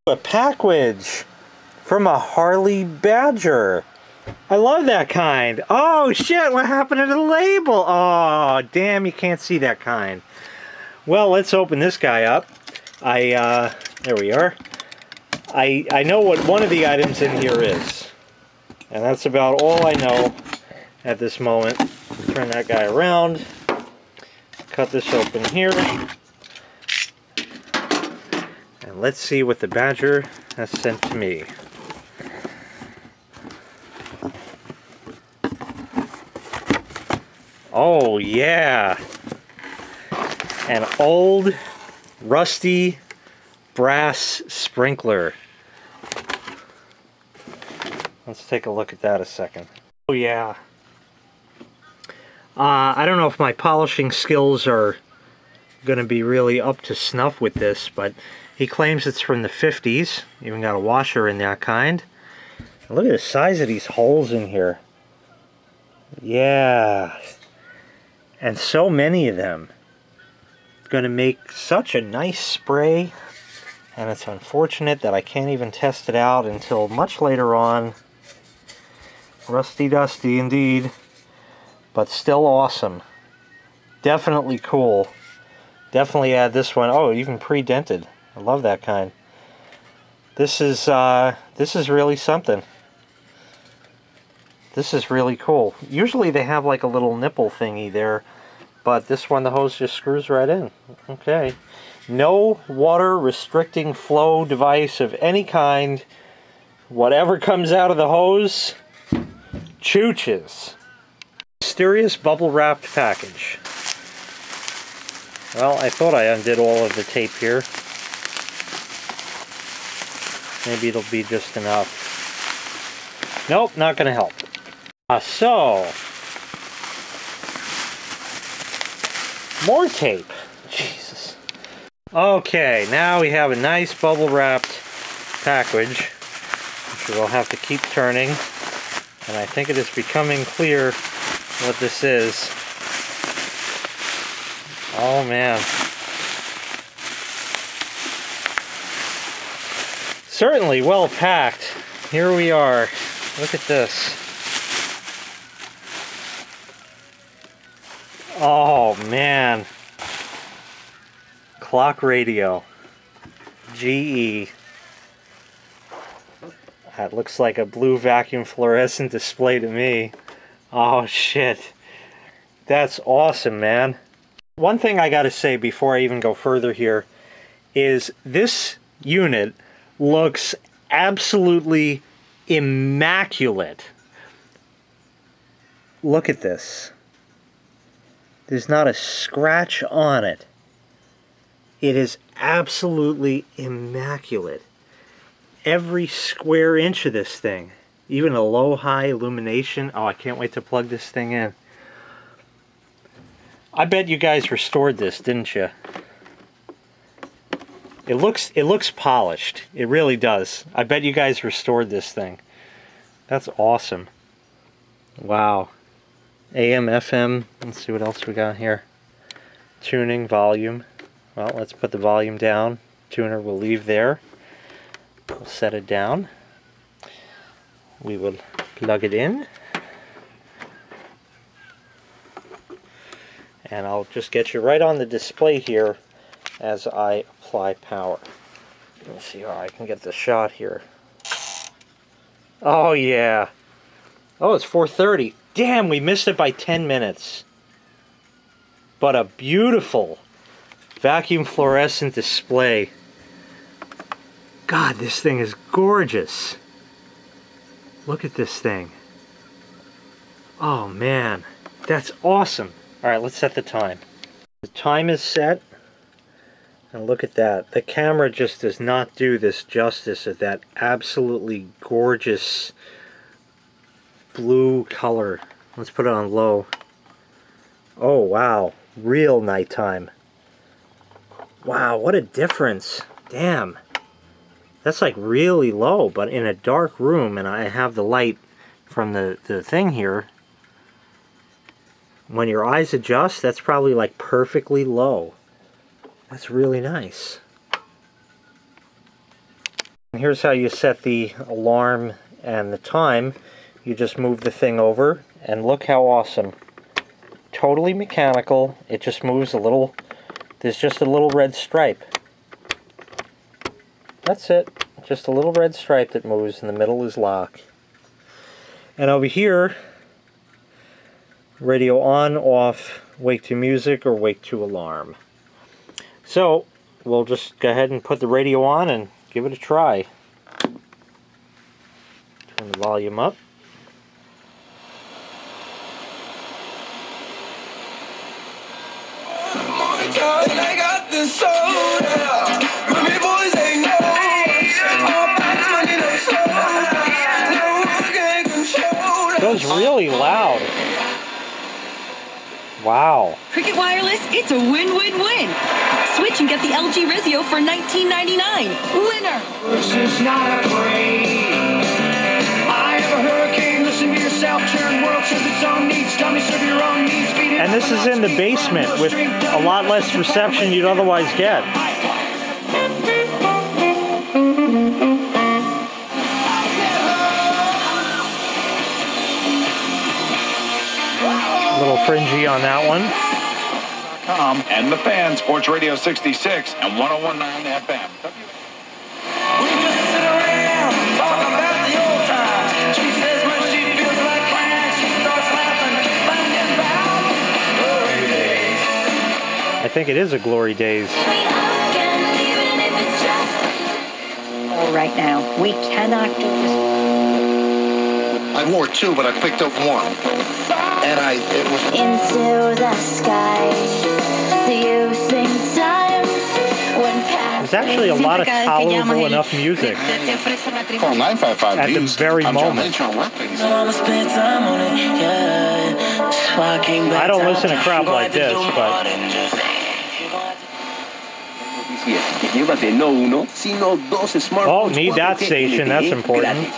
A package from a Harley Badger. I love that kind. Oh shit, what happened to the label? Oh, damn, you can't see that kind. Well, let's open this guy up. There we are. I know what one of the items in here is. And that's about all I know at this moment. Turn that guy around. Cut this open here. And let's see what the Badger has sent to me. Oh yeah! An old, rusty brass sprinkler. Let's take a look at that a second. Oh yeah. I don't know if my polishing skills are going to be really up to snuff with this, but he claims it's from the 50s. Even got a washer in that kind. Look at the size of these holes in here. Yeah. And so many of them. It's going to make such a nice spray. And it's unfortunate that I can't even test it out until much later on. Rusty dusty indeed. But still awesome. Definitely cool. Definitely add this one. Oh, even pre-dented. I love that kind. This is really something. This is really cool. Usually they have like a little nipple thingy there, but this one the hose just screws right in. Okay. No water restricting flow device of any kind. Whatever comes out of the hose, chooches. Mysterious bubble wrapped package. Well, I thought I undid all of the tape here. Maybe it'll be just enough. Nope, not gonna help. So, more tape. Jesus. Okay, now we have a nice bubble wrapped package, which we'll have to keep turning. And I think it is becoming clear what this is. Oh man. Certainly well packed. Here we are. Look at this. Oh man. Clock radio. GE. That looks like a blue vacuum fluorescent display to me. Oh shit. That's awesome, man. One thing I gotta say before I even go further here is this unit looks absolutely immaculate. Look at this. There's not a scratch on it. It is absolutely immaculate. Every square inch of this thing. Even a low-high illumination. Oh, I can't wait to plug this thing in. I bet you guys restored this, didn't you? It looks polished. It really does. I bet you guys restored this thing. That's awesome. Wow. AM, FM. Let's see what else we got here. Tuning, volume. Well, let's put the volume down. Tuner will leave there. We'll set it down. We will plug it in. And I'll just get you right on the display here as I apply power. Let's see how I can get the shot here. Oh yeah. Oh, it's 4:30. Damn, we missed it by 10 minutes. But a beautiful vacuum fluorescent display. God, this thing is gorgeous. Look at this thing. Oh man, that's awesome. Alright, let's set the time. The time is set. And look at that. The camera just does not do this justice of that absolutely gorgeous blue color. Let's put it on low. Oh wow, real nighttime. Wow, what a difference. Damn. That's like really low, but in a dark room, and I have the light from the thing here. When your eyes adjust, that's probably like perfectly low. That's really nice. Here's how you set the alarm and the time. You just move the thing over, and look how awesome. Totally mechanical. It just moves a little. There's just a little red stripe. That's it. Just a little red stripe that moves, and the middle is lock. And over here, radio on, off, wake to music, or wake to alarm. So, we'll just go ahead and put the radio on and give it a try. Turn the volume up. It goes really loud. Wow. Cricket Wireless, it's a win-win-win. Switch and get the LG Rizio for $19.99. Winner! This is not a parade. I have a hurricane. Listen to yourself. Churn world serve its own needs. Dummy serve your own needs. And this is in the basement with a lot less reception you'd otherwise get. A little fringy on that one. And the Fan, Sports Radio 66 and 101.9 FM. We just sit around, talk about the old times. She says when she feels like crying, she starts laughing, finding about glory days. I think it is a Glory Days. All right now, we cannot do this. I wore two, but I picked up one. And it was into the sky. Do you think times when There's actually a lot of tolerable enough music Call 955 at the very moment. I don't listen to crap like this, but oh, need that station. That's important.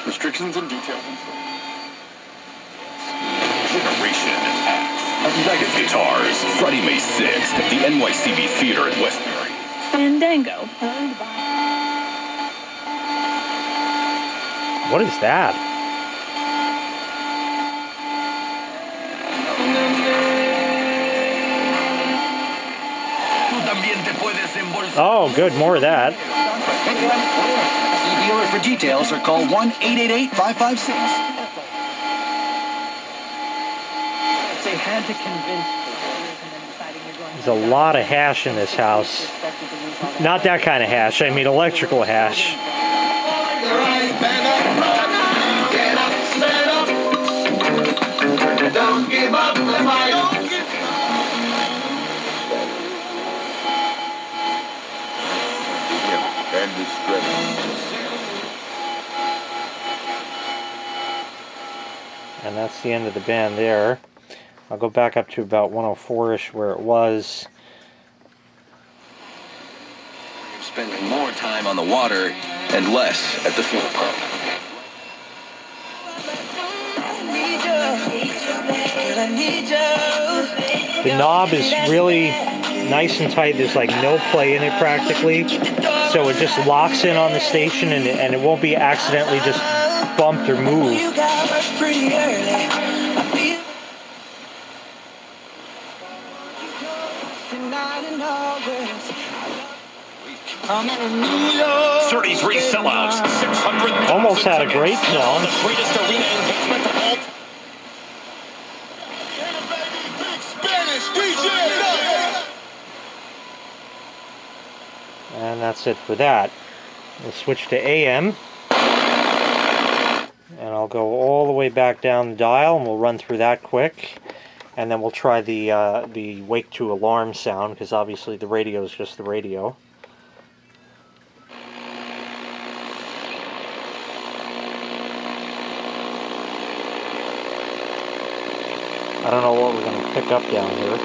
Restrictions and details. Generation X. United Guitars, Friday, May 6th at the NYCB Theater in Westbury. Fandango. What is that? Oh, good. More of that. See dealer for details or call 1-888-556. They had to convince There's a lot of hash in this house. Not that kind of hash. I mean electrical hash. Don't give up the fight. And that's the end of the band there. I'll go back up to about 104-ish where it was. Spending more time on the water and less at the fuel pump. The knob is really nice and tight. There's like no play in it practically. So it just locks in on the station and it won't be accidentally just bumped or moved. $33 sellouts, 600. Almost had a great song. The greatest arena engagement of all. And that's it for that. We'll switch to AM. And I'll go all the way back down the dial and we'll run through that quick. And then we'll try the wake to alarm sound, because obviously the radio is just the radio. I don't know what we're going to pick up down here.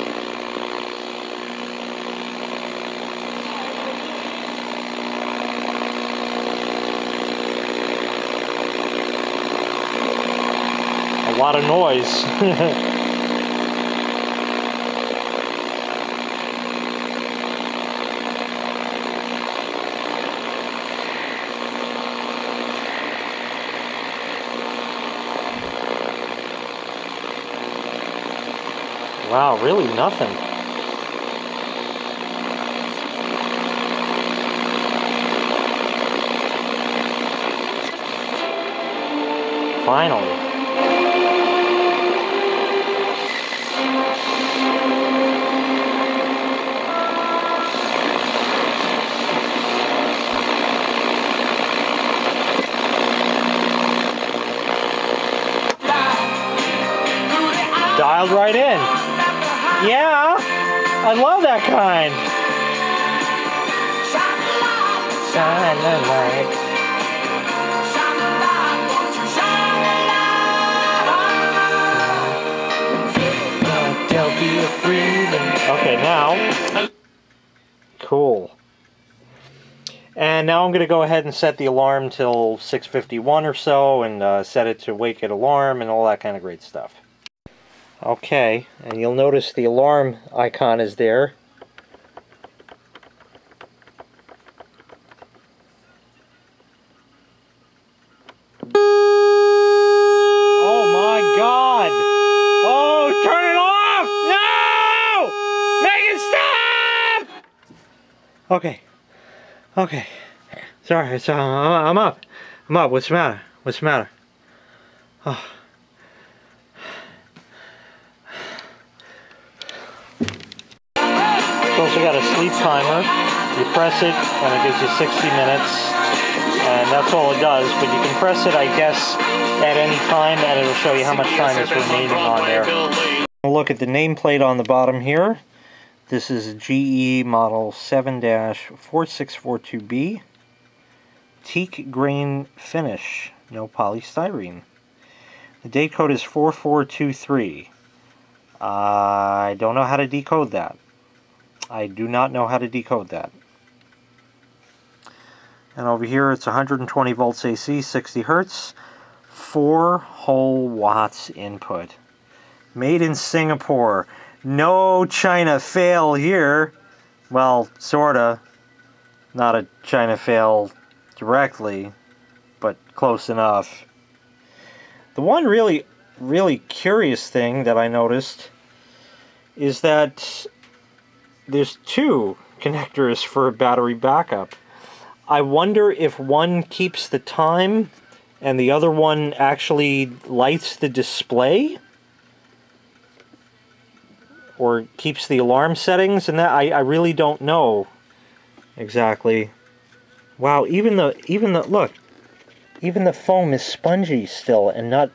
A lot of noise. Wow, really nothing. Finally. Dialed right in. Yeah, I love that kind. Shine the light. Okay, now, cool. And now I'm going to go ahead and set the alarm till 6:51 or so, and set it to wake it alarm and all that kind of great stuff. Okay, and you'll notice the alarm icon is there. Oh my God! Oh, turn it off! No! Make it stop! Okay. Okay. Sorry, I'm up. I'm up. What's the matter? What's the matter? Oh. It's also got a sleep timer. You press it and it gives you 60 minutes. And that's all it does, but you can press it, I guess, at any time, and it'll show you how much time is remaining on there. Look at the nameplate on the bottom here. This is GE model 7-4642B. Teak grain finish, no polystyrene. The date code is 4423. I don't know how to decode that. I do not know how to decode that. And over here it's 120 volts AC, 60 hertz, 4 whole watts input. Made in Singapore. No China fail here. Well, sorta. Not a China fail directly, but close enough. The one really curious thing that I noticed is that there's 2 connectors for battery backup. I wonder if one keeps the time and the other one actually lights the display, or keeps the alarm settings, and that I really don't know exactly. Wow, even the look, even the foam is spongy still, and not,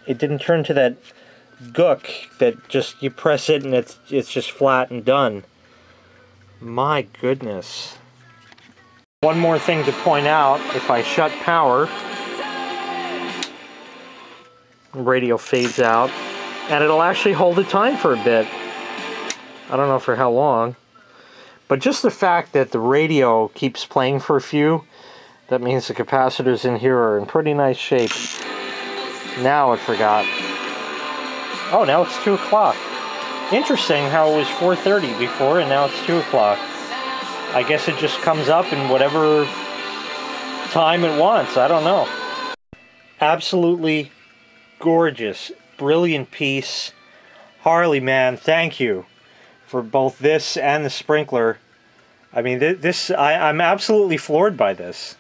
it didn't turn to that gook that just you press it and it's just flat and done. My goodness. One more thing to point out, if I shut power, the radio fades out, and it'll actually hold the time for a bit. I don't know for how long, but just the fact that the radio keeps playing for a few, that means the capacitors in here are in pretty nice shape. Now it forgot. Oh, now it's 2 o'clock. Interesting how it was 4:30 before and now it's 2 o'clock. I guess it just comes up in whatever time it wants. I don't know. Absolutely gorgeous. Brilliant piece. Harley, man, thank you for both this and the sprinkler. I mean, I'm absolutely floored by this.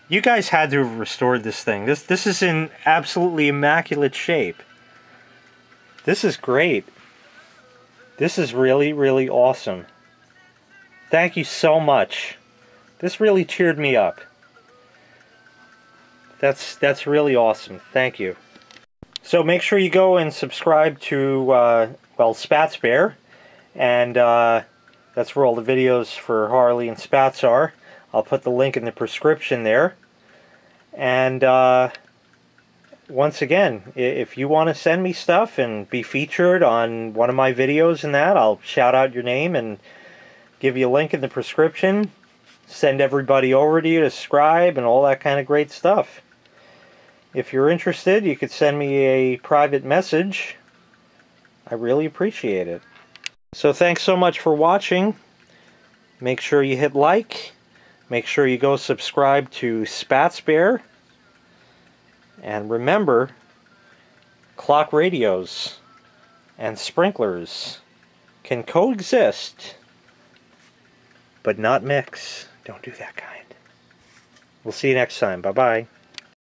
You guys had to have restored this thing. This is in absolutely immaculate shape. This is great. This is really, really awesome. Thank you so much. This really cheered me up. That's really awesome. Thank you. So make sure you go and subscribe to, well, Spats Bear. And that's where all the videos for Harley and Spats are. I'll put the link in the prescription there. And once again, if you want to send me stuff and be featured on one of my videos and that, I'll shout out your name and give you a link in the prescription. Send everybody over to you to subscribe and all that kind of great stuff. If you're interested, you could send me a private message. I really appreciate it. So thanks so much for watching. Make sure you hit like. Make sure you go subscribe to Spats Bear. And remember, clock radios and sprinklers can coexist, but not mix. Don't do that, kind. We'll see you next time. Bye-bye.